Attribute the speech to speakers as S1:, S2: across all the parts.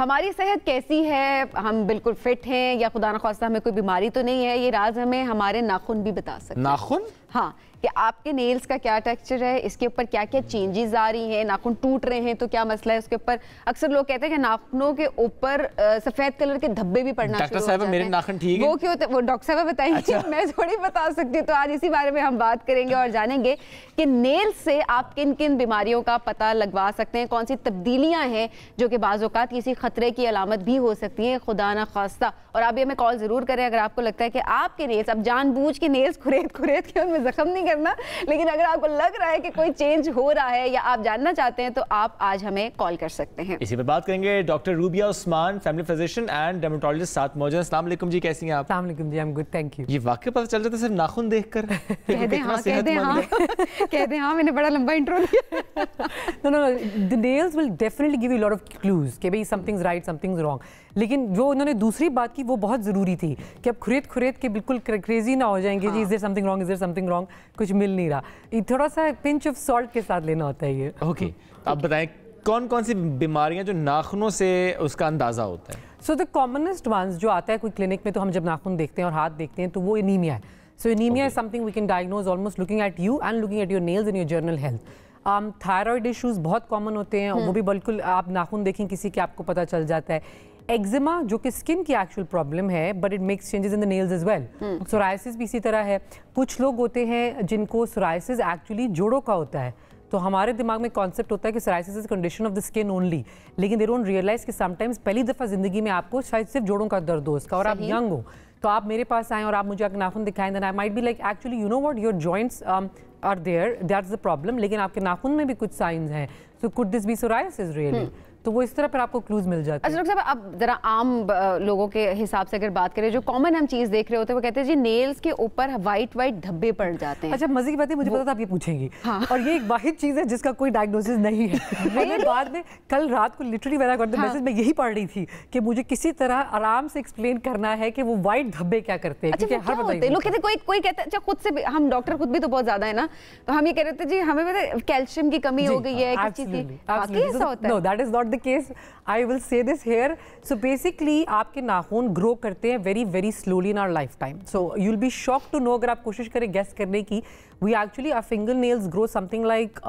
S1: हमारी सेहत कैसी है, हम बिल्कुल फिट हैं या खुदा न ख्वास्ता हमें कोई बीमारी तो नहीं है, ये राज हमें हमारे नाखून भी बता सकते हैं।
S2: नाखून?
S1: हाँ, कि आपके नेल्स का क्या टेक्सचर है, इसके ऊपर क्या क्या चेंजेस आ रही हैं, नाखून टूट रहे हैं तो क्या मसला है उसके ऊपर। अक्सर लोग कहते हैं कि नाखूनों के ऊपर सफेद कलर के धब्बे भी पड़ना शुरू हो जाते हैं।
S2: मेरे नाखून ठीक है?
S1: वो क्यों? वो डॉक्टर साहब बताएंगे। अच्छा। मैं थोड़ी बता सकती हूँ। तो आज इसी बारे में हम बात करेंगे और जानेंगे कि नेल्स से आप किन किन बीमारियों का पता लगवा सकते हैं, कौन सी तब्दीलियां हैं जो कि बाज़ औक़ात किसी खतरे की अलामत भी हो सकती हैं, खुदा न खास्ता। और आप भी हमें कॉल जरूर करें अगर आपको लगता है कि आपके नेल्स, अब जानबूझ के नेल्स खुरेद के उनमें जख्म नहीं करना, लेकिन अगर आपको लग रहा है कि कोई चेंज हो रहा है या आप जानना चाहते हैं तो आप आज हमें कॉल कर सकते हैं।
S2: इसी पर बात करेंगे। Doctor rubia Usman, family physician and dermatologist साथ मौजूद हैं। अस्सलाम वालेकुम जी, कैसी हैं आप?
S3: अस्सलाम वालेकुम जी, I am good, thank you.
S2: ये वाकई पता चल जाता है सिर्फ नाखून देखकर?
S1: कह दें हाँ, कह दें हाँ, कह दें हाँ, मैंने बड़ा लंबा इंट्रो दिया।
S3: No, the nails will definitely give you lot of clues कि भाई समथिंग्स राइट, समथिंग्स रॉन्ग। लेकिन जो उन्होंने दूसरी बात की वो बहुत ज़रूरी थी कि अब खुरेद के बिल्कुल क्रेजी ना हो जाएंगे। जी, is there something wrong, is there something wrong, कुछ मिल नहीं रहा। थोड़ा सा पिंच ऑफ सॉल्ट के साथ लेना होता है ये।
S2: ओके, आप बताएं कौन कौन सी बीमारियां जो नाखूनों से उसका अंदाज़ा होता है?
S3: सो द कॉमनेस्ट वंस जो आता है कोई क्लिनिक में, तो हम जब नाखून देखते हैं और हाथ देखते हैं तो वो एनीमिया है। So anaemia is something we can diagnose almost looking at you and looking at your nails in your general health. Thyroid issues बहुत कॉमन होते हैं, वो भी बिल्कुल आप नाखून देखें किसी के आपको पता चल जाता है। एक्जिमा जो कि स्किन की एक्चुअल प्रॉब्लम है, but it makes changes in the nails as well. Psoriasis भी इसी तरह है। कुछ लोग होते हैं जिनको सोराइसिस एक्चुअली जोड़ों का होता है, तो हमारे दिमाग में कॉन्सेप्ट होता है कि psoriasis is condition of the skin only, लेकिन दे डोंट रियलाइज कि समटाइम्स पहली दफ़ा जिंदगी में आपको शायद सिर्फ जोड़ों का दर्द हो उसका, और आप यंग हो तो आप मेरे पास आएँ और आप मुझे नाखून दिखाएं, then I might be like actually you know what, your joints are there, that's the problem, लेकिन आपके नाखून में भी कुछ साइंस हैं। So could this be psoriasis really? तो वो इस तरह पर आपको क्लूज मिल जाते हैं।
S1: अच्छा डॉक्टर साहब, अब जरा आम लोगों के हिसाब से अगर बात करें, जो कॉमन हम चीज देख रहे होते हैं, वो कहते हैं जी नेल्स के ऊपर वाइट धब्बे पड़ जाते हैं।
S3: अच्छा, मजे की बात है, मुझे पता था आप ये पूछेंगी। हाँ। और ये एक वाहिद चीज है जिसका कोई डायग्नोसिस नहीं है। मैंने बाद में कल रात को लिटरली मेरा मैसेज में यही पढ़ रही थी कि मुझे किसी तरह आराम से एक्सप्लेन करना है कि वो वाइट धब्बे क्या करते हैं।
S1: अच्छा, हर बताइए लोग कहते हैं, कोई कहता है, अच्छा खुद से हम डॉक्टर खुद भी तो बहुत ज्यादा है ना, तो हम ये कह रहे थे जी हमें पता है कैल्शियम की कमी हो गई है, किस चीज की, बाकी ऐसा होता है?
S3: No, that is not the case. I will say this here. So basically आपके नाखून ग्रो करते हैं very very slowly in our lifetime. So you'll be shocked to know, अगर आप कोशिश करें guess करने की, we actually our fingernails grow something like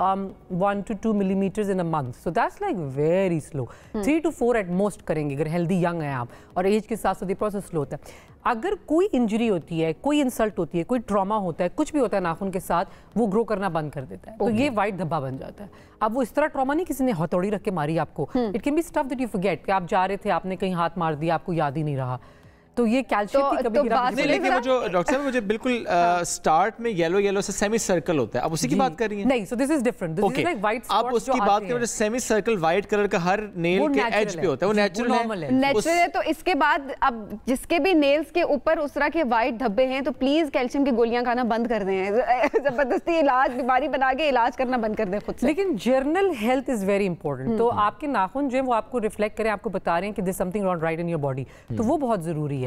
S3: 1 to 2 millimeters in a month. So that's like very slow. 3 to 4 at most करेंगे अगर healthy young हैं आप, और एज के साथ साथ ये प्रोसेस स्लो होता है। अगर कोई इंजरी होती है, कोई इंसल्ट होती है, कोई ट्रॉमा होता है, कुछ भी होता है नाखून के साथ, वो ग्रो करना बंद कर देता है, तो ये वाइट धब्बा बन जाता है। अब वो इस तरह ट्रॉमा नहीं किसी ने हथौड़ी रख के मारी आपको, it can be stuff that you forget, कि आप जा रहे थे, आपने कहीं हाथ मार दिया, आपको याद ही नहीं रहा। तो ये कैल्शियम की कमी
S2: नहीं, लेकिन वो जो डॉक्टर साहब मुझे बिल्कुल स्टार्ट में येलो से सेमी सर्कल होता है, अब उसी की बात कर रही हैं?
S3: नहीं, so this is different, this is like white spots.
S2: आप उसकी बात करें, सेमी सर्कल वाइट कलर का हर नेल के एज पे होता है, वो नेचुरल
S1: है। तो इसके बाद अब जिसके भी नेल्स के ऊपर उस तरह के वाइट धब्बे हैं, तो प्लीज कैल्शियम की गोलियां खाना बंद कर दें, जबरदस्ती इलाज बीमारी बना के इलाज करना बंद कर दें खुद से।
S3: लेकिन journal health is very important. तो आपके नाखून जो है वो आपको रिफ्लेक्ट करें, आपको बता रहे हैं कि this something not right in your body, तो वो बहुत जरूरी है।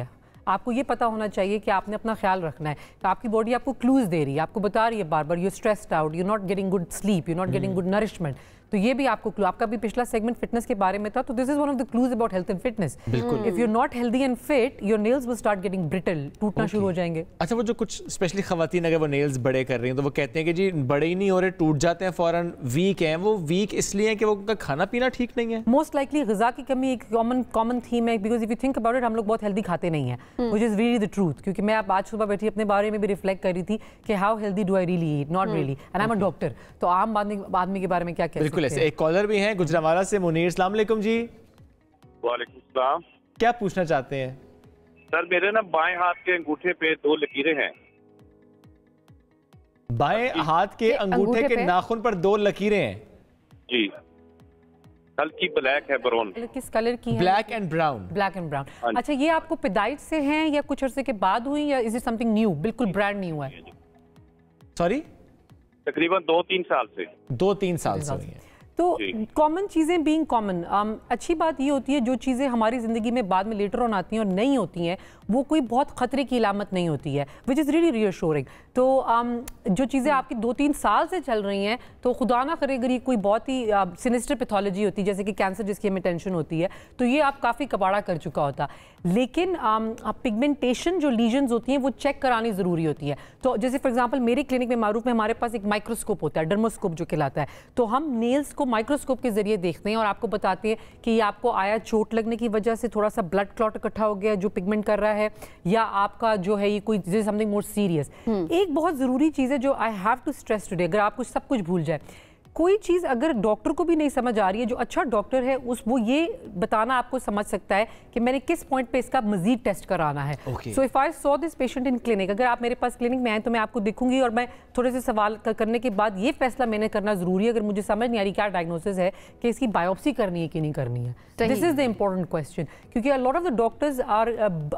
S3: आपको ये पता होना चाहिए कि आपने अपना ख्याल रखना है। तो आपकी बॉडी आपको क्लूज दे रही है, आपको बता रही है बार बार, you stressed out, you not getting good sleep, you not getting good nourishment, तो ये भी आपको क्लू। आपका भी पिछला सेगमेंट फिटनेस के बारे में था, तो this is one of the clues about health and fitness. If you not healthy and fit, your nails will start getting brittle, टूटना शुरू हो जाएंगे।
S2: अच्छा, वो जो कुछ स्पेशली खवातीन अगर वो नेल्स बड़े कर रही हैं, तो वो कहते हैं कि जी बड़े ही नहीं हो रहे, टूट जाते हैं फौरन, वीक हैं। वो वीक इसलिए है कि वो उनका खाना पीना ठीक नहीं है?
S3: मोस्ट लाइकली ग़िज़ा की कमी एक कॉमन थीम है, because if you think about it, हम लोग बहुत हेल्दी खाते नहीं है, which is really the truth. क्योंकि मैं आज सुबह बैठी अपने बारे में भी रिफ्लेक्ट कर रही थी कि how healthy do I really eat, not really, and I am a doctor, तो आम आदमी के बारे में क्या कहते हैं?
S2: बिल्कुल ऐसे। एक कॉलर भी हैं गुजरावाला से, मुनीर। अस्सलाम वालेकुम जी।
S4: वालेकुम सलाम।
S2: क्या पूछना चाहते हैं?
S4: सर मेरे ना बाएं हाथ के अंगूठे पे 2 लकीरें हैं।
S2: बाएं हाथ के अंगूठे के नाखून पर 2 लकीरें हैं?
S4: जी, हल्की ब्लैक है, ब्राउन।
S3: किस कलर की है?
S4: Black and brown.
S3: Black and brown. अच्छा, ये आपको पैदाइश से हैं या कुछ अरसे के बाद हुई, या इज इट समथिंग न्यू, बिल्कुल ब्रांड न्यू है?
S2: सॉरी?
S4: तकरीबन 2-3 साल से।
S2: 2-3 साल से हुई है।
S3: तो कॉमन चीज़ें बीइंग कॉमन, अच्छी बात ये होती है जो चीज़ें हमारी ज़िंदगी में बाद में लेटर ऑन आती हैं और नहीं होती हैं वो कोई बहुत ख़तरे की इलामत नहीं होती है, विच इज़ रियली रीअश्योरिंग। तो जो चीज़ें आपकी 2-3 साल से चल रही हैं तो खुदा ना करे अगर ये कोई बहुत ही सिनिस्टर पैथोलॉजी होती है जैसे कि कैंसर जिसकी हमें टेंशन होती है तो ये आप काफ़ी कबाड़ा कर चुका होता। लेकिन पिगमेंटेशन जो लीजन्स होती हैं वो चेक करानी ज़रूरी होती है। तो जैसे फॉर एग्जांपल मेरे क्लिनिक में मारूफ में हमारे पास एक माइक्रोस्कोप होता है, डर्मोस्कोप जो कहलाता है, तो हम नेल्स को माइक्रोस्कोप के जरिए देखते हैं और आपको बताते हैं कि ये आपको आया चोट लगने की वजह से थोड़ा सा ब्लड क्लॉट इकट्ठा हो गया जो पिगमेंट कर रहा है, या आपका जो है ये कोई समथिंग मोर सीरियस। एक बहुत ज़रूरी चीज़ है जो I have to stress today, अगर आपको सब कुछ भूल जाए, कोई चीज़ अगर डॉक्टर को भी नहीं समझ आ रही है, जो अच्छा डॉक्टर है वो ये बताना आपको समझ सकता है कि मैंने किस पॉइंट पे इसका मजीद टेस्ट कराना है। So if I saw this patient in clinic, अगर आप मेरे पास क्लिनिक में आए तो मैं आपको देखूंगी और मैं थोड़े से सवाल करने के बाद ये फैसला मैंने करना जरूरी है, अगर मुझे समझ नहीं आ रही क्या डायग्नोसिस है कि इसकी बायोप्सी करनी है कि नहीं करनी है। This is the important question, क्योंकि a lot of the doctors are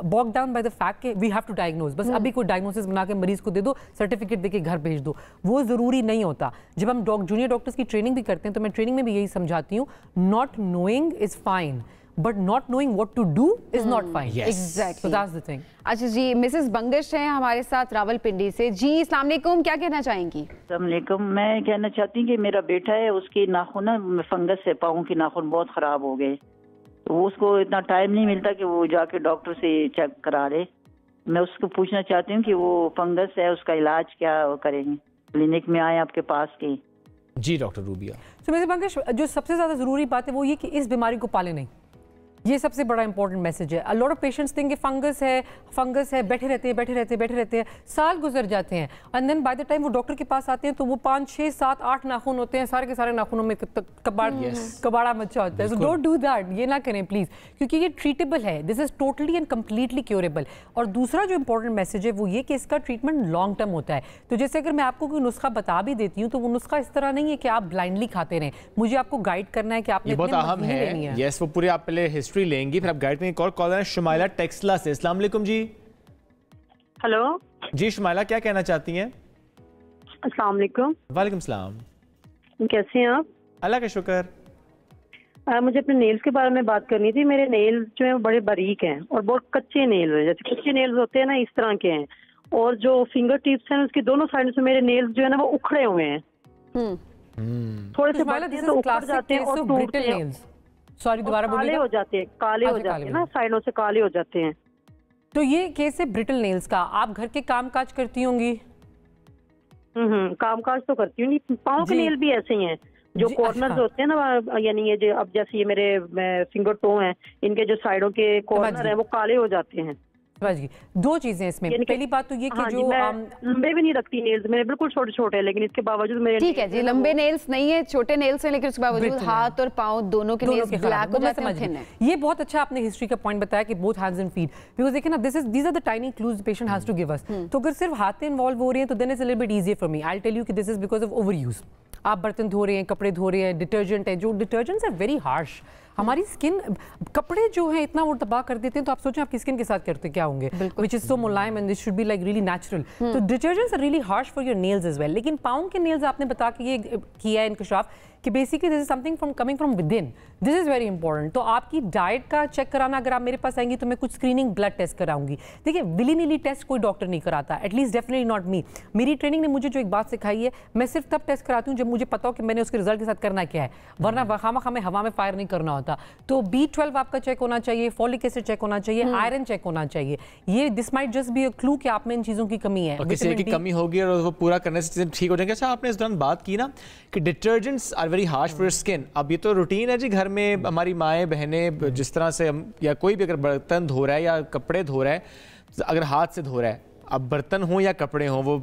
S3: boxed down by the fact कि वी हैव टू डायग्नोज, बस अभी कोई डायग्नोसिस बना के मरीज को दे दो, सर्टिफिकेट देके घर भेज दो, वो जरूरी नहीं होता। जब हम जूनियर डॉक्टर्स की ट्रेनिंग भी करते हैं तो मैं ट्रेनिंग में भी यही समझाती हूँ, not knowing is fine but not knowing what to do is not fine.
S1: Exactly,
S3: so that's the thing.
S1: अच्छा जी, मिसेस बंगश हैं हमारे साथ रावलपिंडी से। जी अस्सलाम वालेकुम, क्या कहना चाहेंगी?
S5: अस्सलाम वालेकुम, मैं कहना चाहती हूँ कि मेरा बेटा है, उसकी नाखून ना फंगस से पाँव की नाखून बहुत खराब हो गए, तो उसको इतना टाइम नहीं मिलता कि वो जाके डॉक्टर से चेक करा ले। मैं उसको पूछना चाहती हूँ कि वो फंगस है उसका इलाज क्या करेंगे, क्लिनिक में आए आपके पास के?
S2: जी डॉक्टर रूबिया।
S3: तो मेरे पंकज, जो सबसे ज़्यादा ज़रूरी बात है वो ये कि इस बीमारी को पाले नहीं, ये सबसे बड़ा इंपॉर्टेंट मैसेज है। A lot of patients think fungus है, बैठे रहते हैं, साल गुजर जाते हैं, and then by the time वो डॉक्टर के पास आते हैं तो वो 5, 6, 7, 8 नाखून होते हैं, सारे के सारे नाखूनों में कबाड़ा मचा होता है। सो डोंट डू दैट, ये ना करें प्लीज, क्योंकि ये ट्रीटेबल है, this is totally and completely curable. और दूसरा जो इंपॉर्टेंट मैसेज है वो ये कि इसका ट्रीटमेंट लॉन्ग टर्म होता है। तो जैसे अगर मैं आपको कोई नुस्खा बता भी देती हूँ तो वो नुस्खा इस तरह नहीं है कि आप ब्लाइंडली खाते रहें, मुझे आपको गाइड करना है कि आपने
S2: बहुत अहम है। यस, वो पूरी आप पहले हिस्ट्री लेंगी फिर आप गाइड में। एक और कॉलर है शुमाइला टेक्सला से। अस्सलाम वालेकुम जी।
S6: हेलो
S2: जी शुमाइला, क्या कहना चाहती हैं?
S6: अस्सलाम वालेकुम।
S2: वालेकुम सलाम।
S6: कैसे हैं आप?
S2: अल्लाह का शुक्र।
S6: मुझे अपने नेल्स के बारे में बात करनी थी। मेरे नेल्स जो है बड़े बारीक हैं और बहुत कच्चे नेल्स हैं, जैसे कच्चे नेल्स होते हैं ना इस तरह के हैं, और जो फिंगर टिप्स हैं उसकी दोनों साइड से मेरे नेल्स जो है ना वो उखड़े हुए हैं। थोड़े से बढ़ते हैं तो उखड़ जाते हैं और टूटते हैं।
S3: सॉरी, दोबारा बोलिए।
S6: काले हो जाते हैं, काले हो जाते हैं ना, साइडों से काले हो जाते हैं।
S3: तो ये केस है ब्रिटल नेल्स का। आप घर के काम काज करती होंगी?
S6: काम काज तो करती हूँ। पाँव के नेल भी ऐसे ही हैं, जो कॉर्नर्स होते हैं ना, यानी ये जो अब जैसे ये मेरे फिंगर टो हैं, इनके जो साइडों के कॉर्नर हैं वो काले हो जाते हैं।
S3: दो चीजें इसमें, पहली बात तो ये कि जो
S6: लंबे भी नहीं रखती नेल्स, मेरे बिल्कुल छोटे छोटे हैं, लेकिन इसके बावजूद मेरे
S1: ठीक है जी, लंबे नेल्स नहीं है, छोटे नेल्स हैं, लेकिन उसके बावजूद हाथ और पाँव दोनों के नेल्स ब्लैक हो जाते हैं।
S3: ये बहुत अच्छा आपने हिस्ट्री का पॉइंट बताया कि both hands and feet, because देखिए ना, these are the tiny clues patient has to give us. तो अगर सिर्फ हाथ इन्वॉल्व हो रही हैं तो then it's a little bit easier for me. I will tell you कि this is because of over use. आप बर्तन धो रहे हैं, कपड़े धो रहे हैं, डिटर्जेंट है, जो डिटर्जेंट्स आर वेरी हार्श। हमारी स्किन, कपड़े जो है इतना वो तबाह कर देते हैं, तो आप सोचें आपकी स्किन के साथ करते क्या होंगे, विच इज सो मुलायम and this should be like really natural. तो detergents are really harsh for your nails as well. लेकिन पाँव के नेल्स आपने बता के ये किया है इंकशाफ कि basically this is something from coming from with in, this is very important. तो आपकी डाइट का चेक कराना, अगर आप मेरे पास आएंगी तो मैं कुछ स्क्रीनिंग ब्लड टेस्ट कराऊंगी। देखिए, विली नीली टेस्ट कोई डॉक्टर नहीं कराता, एटलीस्ट डेफिनेटली नॉट मी। मेरी ट्रेनिंग ने मुझे जो एक बात सिखाई है, मैं सिर्फ तब टेस्ट कराती हूँ जब मुझे पता हो कि मैंने उसके रिजल्ट के साथ करना क्या है, वरना खामा हमें हवा में फायर नहीं करना होता। तो B12 आपका चेक होना चाहिए, फॉलिक एसिड चेक होना चाहिए, आयरन चेक होना चाहिए। ये this might just be a clue कि आप में इन चीजों की कमी है,
S2: किसी की कमी होगी और वो पूरा करने से चीजें ठीक हो जाएंगी। अच्छा, आपने इस दौरान बात की ना कि detergents are very harsh for skin. अब ये तो रूटीन है जी, घर में हमारी माएँ बहनें जिस तरह से या कोई भी अगर बर्तन धो रहा है या कपड़े धो रहा है, अगर हाथ से धो रहा है, अब बर्तन हो या कपड़े हो, वो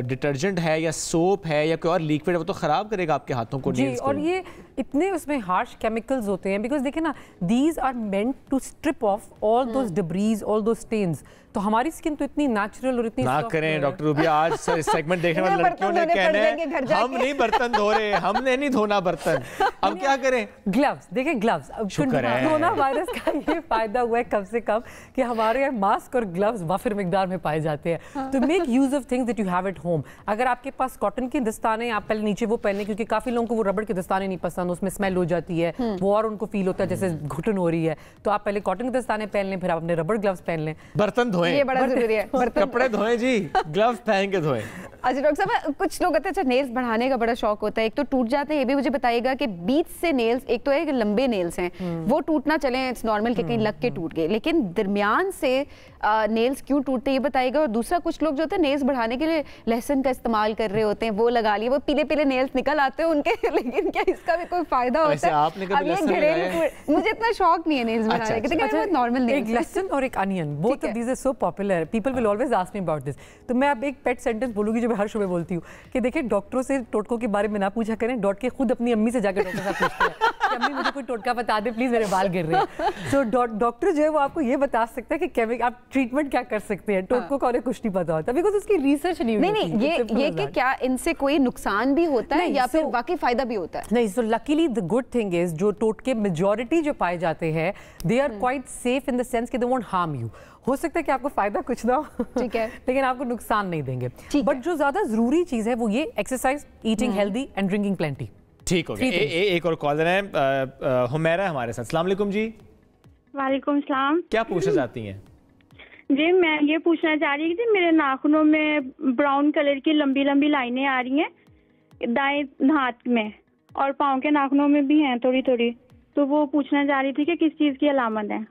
S2: डिटर्जेंट है या सोप है या कोई और लिक्विड है, वो तो खराब करेगा आपके हाथों को।
S3: जी, और ये इतने उसमें हार्श केमिकल्स होते हैं, बिकॉज देखिए ना, these are meant to strip off all those debris, all those stains. तो हमारी स्किन तो इतनी नेचुरल और इतनी
S2: ना करें डॉक्टर रूबिया। आज सेगमेंट देखने वाले लड़कियों ने कहना है हम नहीं बर्तन धो रहे, हमने नहीं धोना बर्तन, अब क्या करें?
S3: ग्लव्स, देखें ग्लव्स, कोरोना वायरस का ये फायदा हुआ है कम से कम कि हमारे यहाँ मास्क और ग्लव्स वाफिर मिकदार में पाए जाते हैं। जाते हैं। तो make use of things that you have at home. अगर आपके पास कॉटन के दस्ताने, आप पहले नीचे वो पहने, क्योंकि काफी लोगों को वो रबड़ के दस्ताने नहीं पसंद, उसमें स्मेल हो जाती है, वो और उनको फील होता है जैसे घुटन हो रही है। तो आप पहले कॉटन के दस्ताने पहन लें, फिर आप अपने रबड़ ग्लव्स पहन लें।
S2: बर्तन धोएं,
S1: ये बड़ा जरूरी है।
S2: कपड़े धोएं जी, ग्लव्स पहन के धोएं।
S1: अच्छा डॉक्टर साहब, कुछ लोग कहते हैं अच्छा नेल्स बढ़ाने का बड़ा शौक होता है, एक तो टूट जाते हैं, ये भी मुझे बताइएगा कि बीच से नेल्स, एक तो है कि लंबे नेल्स हैं वो टूटना चले, इट्स नॉर्मल कि कहीं लग के टूट गए, लेकिन दरमियान से नेल्स क्यों टूटते हैं ये बताइएगा। और दूसरा, कुछ लोग जो होते हैं नेल्स बढ़ाने के लिए लहसुन का इस्तेमाल कर रहे होते हैं, वो लगा लिए, वो पीले पीले नेल्स निकल आते हैं उनके, लेकिन क्या इसका भी कोई फायदा होता है?
S2: आपने कभी लहसुन लगाया?
S1: मुझे इतना शौक नहीं है नेल्स बनाने का, लेकिन नॉर्मल नेल्स।
S3: एक लहसुन और एक onion, both of these are so popular, people will always ask me about this. तो मैं अब एक पेट सेंटेंस बोलूंगी जो मैं हर शो में बोलती हूँ कि देखिए, डॉक्टरों से टोटकों के बारे में ना पूछा करें, डॉट के खुद अपनी अम्मी से जाकर डॉक्टर साहब पूछते हैं कि अम्मी मुझे कोई टोटका बता दे प्लीज, मेरे बाल गिर रहे हैं। तो डॉक्टर जो है वो आपको ये बता सकता है कि आप ट्रीटमेंट क्या कर सकते हैं। टोटकों का उन्हें कुछ नहीं पता होता, बिकॉज उसकी रिसर्च नहीं हुई।
S1: नहीं, ये कि क्या इनसे कोई नुकसान भी होता है या फिर वाकई फायदा भी होता है?
S3: नहीं, so luckily the good thing is जो टोटके मेजॉरिटी जो पाए जाते हैं, they are quite safe in the sense कि दे वोंट हार्म यू। हो सकता है कि आपको फायदा कुछ ना हो, ठीक है, लेकिन आपको नुकसान नहीं देंगे। बट जो ज्यादा जरूरी चीज है वो ये exercise, eating healthy and drinking plenty.
S2: ठीक हो गया। एक और कॉलर है हुमैरा हमारे साथ। अस्सलाम वालेकुम जी।
S7: वालेकुम सलाम।
S2: क्या पूछना चाहती हैं
S7: जी? मैं ये पूछना चाह रही थी, मेरे नाखूनों में ब्राउन कलर की लंबी लंबी लाइनें आ रही हैं दाएं हाथ में, और पाँव के नाखूनों में भी हैं थोड़ी थोड़ी, तो वो पूछना चाह रही थी कि किस चीज़ की अलामत है।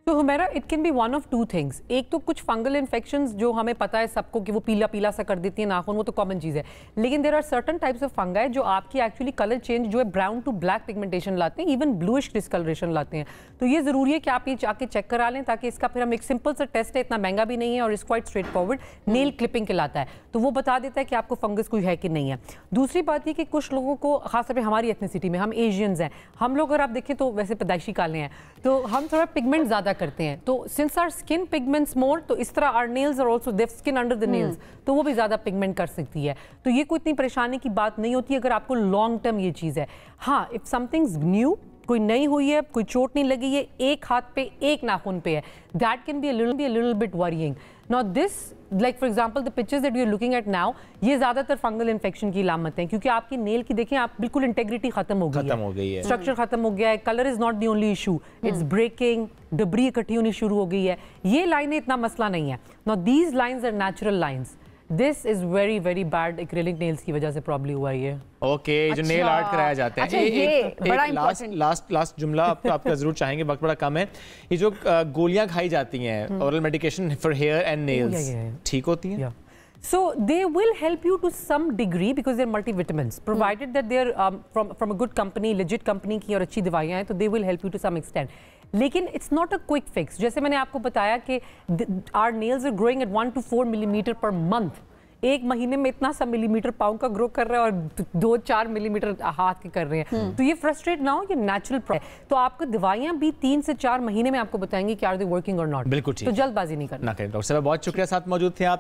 S3: तो Humaira, it can be one of two things. एक तो कुछ फंगल इन्फेक्शंस जो हमें पता है सबको कि वो पीला पीला सा कर देती है नाखून, वो तो कॉमन चीज़ है, लेकिन there are certain types of fungi जो आपकी एक्चुअली कलर चेंज जो है ब्राउन टू ब्लैक पिगमेंटेशन लाते हैं, इवन ब्लूइश डिस्कलरेशन लाते हैं। तो ये ज़रूरी है कि आप ये जाके चेक करा लें, ताकि इसका फिर हम एक सिंपल सा टेस्ट है, इतना महंगा भी नहीं है और इस quite straight forward, nail clipping कहलाता है, तो वो बता देता है कि आपको फंगस कोई है कि नहीं है। दूसरी बात ये कि कुछ लोगों को, खासतौर पर हमारी एथनिसिटी में, हम एशियंस हैं, हम लोग अगर आप देखें तो वैसे पैदाइशी काले हैं, तो हम थोड़ा पिगमेंट ज़्यादा करते हैं, तो since our skin pigments more, तो इस तरह our nails are also, they have skin under the nails, तो वो भी ज़्यादा पिगमेंट कर सकती है। तो ये कोई इतनी परेशानी की बात नहीं होती अगर आपको लॉन्ग टर्म ये चीज़ है। हाँ, if something's new, कोई नई हुई है, कोई चोट नहीं लगी है, एक हाथ पे एक नाखून पे है, that can be a little bit worrying. Now this, like for example the pictures that we are looking at now, ये ज़्यादातर फंगल इन्फेक्शन की अलामत है, क्योंकि आपकी नेल की देखें आप बिल्कुल इंटेग्रिटी खत्म हो गई है, स्ट्रक्चर खत्म हो गया है, colour is not the only issue, it's breaking, debris इकट्ठी होनी शुरू हो गई है। ये लाइनें इतना मसला नहीं है। Now these lines are natural lines. This is very very bad acrylic nails की वजह से प्रॉब्लम हुआ है।
S2: ओके, जो नेल आर्ट कराया जाता है।
S1: अच्छा, ये
S2: लास्ट जुमला आपका जरूर चाहेंगे, वक्त बड़ा कम है। ये जो गोलियां खाई जाती हैं, oral medication for hair and nails, ठीक होती हैं?
S3: So they will help you to some degree because they're multivitamins, provided that they're from a good company, legit company की और अच्छी दवाइयाँ हैं, तो they will help you to some extent. लेकिन it's not a quick fix. जैसे मैंने आपको बताया कि our nails are growing at 1 to 4 millimeter per month. एक महीने में इतना सा मिलीमीटर पाँव का ग्रो कर रहा है और 2-4 मिलीमीटर हाथ के कर रहे हैं, तो ये फ्रस्ट्रेट ना हो, ये नेचुरल है। तो आपको दवाइयाँ भी 3 से 4 महीने में आपको बताएंगे कि आर दे वर्किंग और नॉट।
S2: बिल्कुल ठीक,
S3: तो जल्दबाजी नहीं करना।
S2: डॉक्टर साहब बहुत शुक्रिया, साथ मौजूद थे आप।